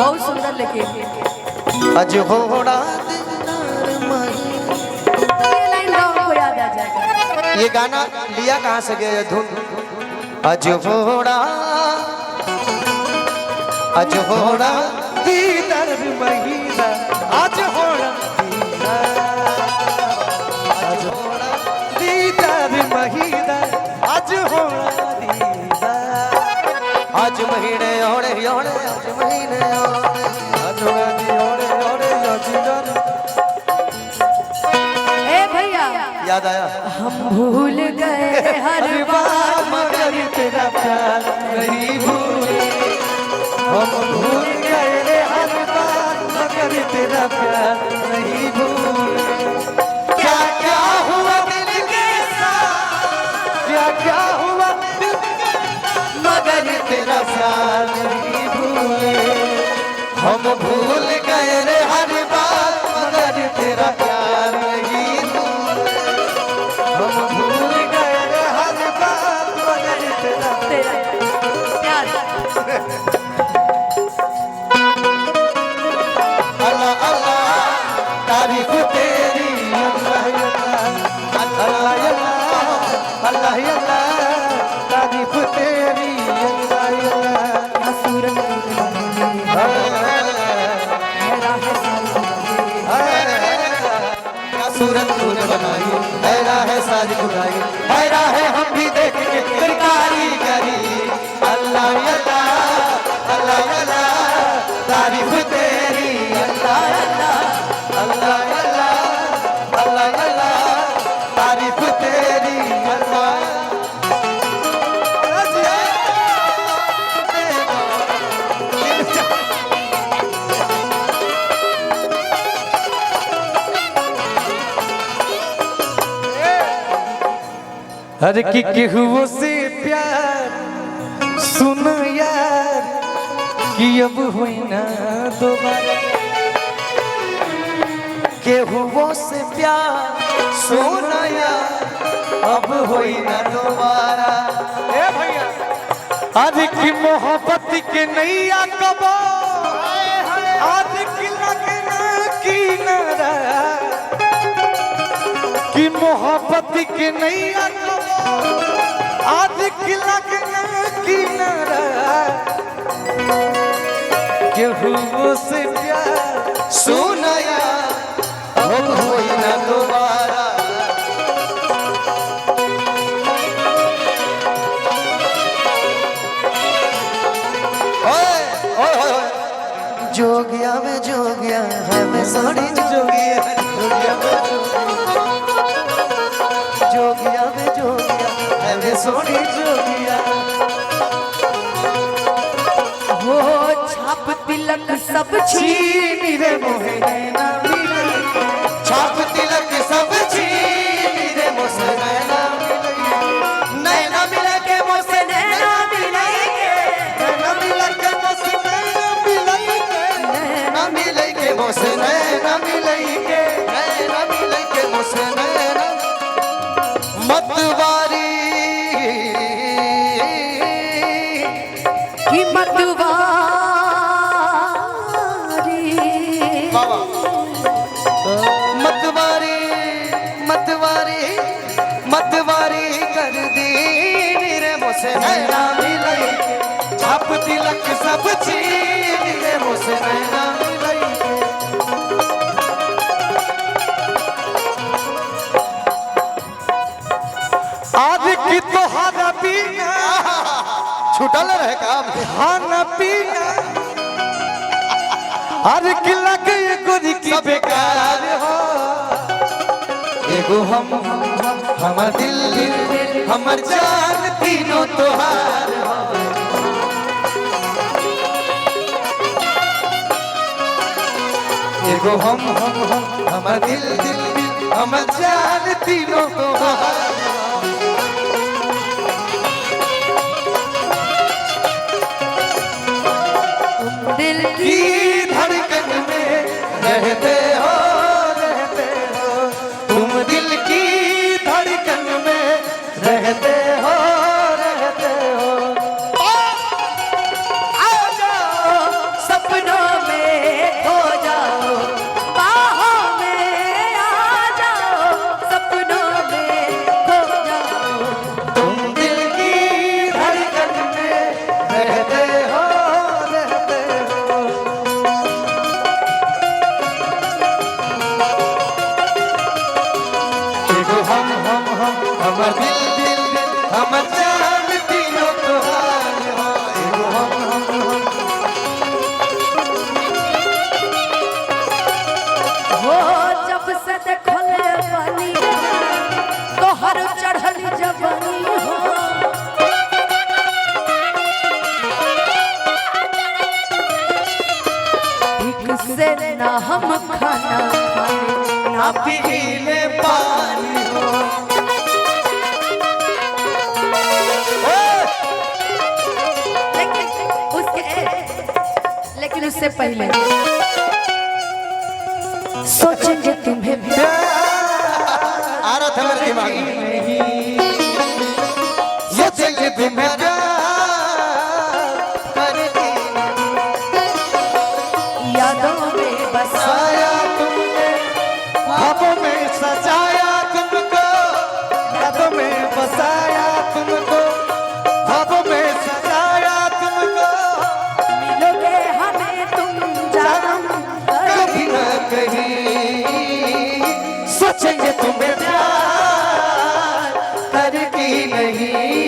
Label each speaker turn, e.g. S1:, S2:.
S1: बहुत सुंदर लेकिन
S2: अज होड़ा
S1: ये लाइन लोगों को याद आ जाएगा।
S2: ये गाना लिया कहाँ से गया धुन? अज होड़ा दीदार महीना आज होड़ा दीदार महीना आज होड़ा आज महीने ओड़े ओड़े आज महीने ओड़े आज ओड़े ओड़े
S1: ए भैया
S2: याद आया?
S1: हम भूल गए हर बार
S2: मगर तेरा प्यार नहीं भूले। हम भूल गए हर बार मगर तेरा प्यार नहीं भूले। क्या क्या हुआ दिल के साथ, क्या क्या हुआ दिल के साथ मगर तेरा प्यार नहीं भूले। हम भूल गए रे हर बार मगर तेरा प्यार नहीं भूले। हम भूल गए रे हर बार मगर तेरा
S1: प्यार।
S2: अल्लाह अल्लाह तारीफ तेरी अल्लाह अल्लाह अल्लाह अल्लाह अल्लाह तारीफ तेरी अल्लाह अल्लाह।
S1: क्या सूरत
S2: सूरत तूने बनाई हैरा है साज खुदाई हैरा है हम भी देख के तेरी कारीगरी। अल्लाह अल्लाह अल्लाह अल्लाह तारीफ तेरी अल्लाह अल्लाह अल्लाह अल्लाह अल्लाह अल्लाह तारीफ तेरी अल्लाह। हर की केहुओं से प्यार सुन यार कि अब हुई ना दोबारा। केहुओं से प्यार सुन यार अब हुई ना दोबारा। ए भैया आज की मोहब्बत के नैया कबो आज की लगना किनारा की मोहब्बत के नैया आज की लगना किनारा। केहुओं से प्यार सुनाया अब होई ना दोबारा। जोगिया में जोगिया है मैं सोनी जोगिया जोगिया में जोगिया में जोगिया है मैं सोनी जोगिया।
S1: वो छाप तिलक सब
S2: छीन रे मोहे नैना मिले। छाप तिलक सब छीन रे मोसे नैना मिले। नैना मिले के मोसे नैना मिले नैना मिले के मोसे नैना मिले नैना मिले के मोसे नैना मिले नैना मिले के मोसे नैना मतवारी
S1: की मतवारी
S2: मतवारी मतवारी मतवारी कर दी रे मोसे नैना मिले। छाप तिलक सब छीन रे मोसे नैना मिले। आज की तो हारा पीना छुटल रहे काम खाना पीना आज की लगे गोरी की बेकार हो। एगो हमर दिल हमर जान तीनों तोहार हो। एगो हमर दिल हमर जान तीनों तोहार हो।
S1: दिल
S2: की धड़कन में रहते हो तुम दिल की धड़कन में रहते हो आ जाओ सपनों
S1: ठीक से ना हम खाना खाने
S2: ना पीले पानी हो।
S1: लेकिन उससे पहले सोचेंगे तुम्हें
S2: आ रहा था मेरे दिमाग में, सोचेंगे तुम्हें
S1: यादों में बसाया
S2: तुमने, ख्वाबों में सजाया तुमको, यादों में बसाया तुमको, ख्वाबों में सजाया तुमको।
S1: मिलोगे हमें तुम जानम
S2: कभी न कहीं सोचेंगे तुम्हें प्यार करके नहीं।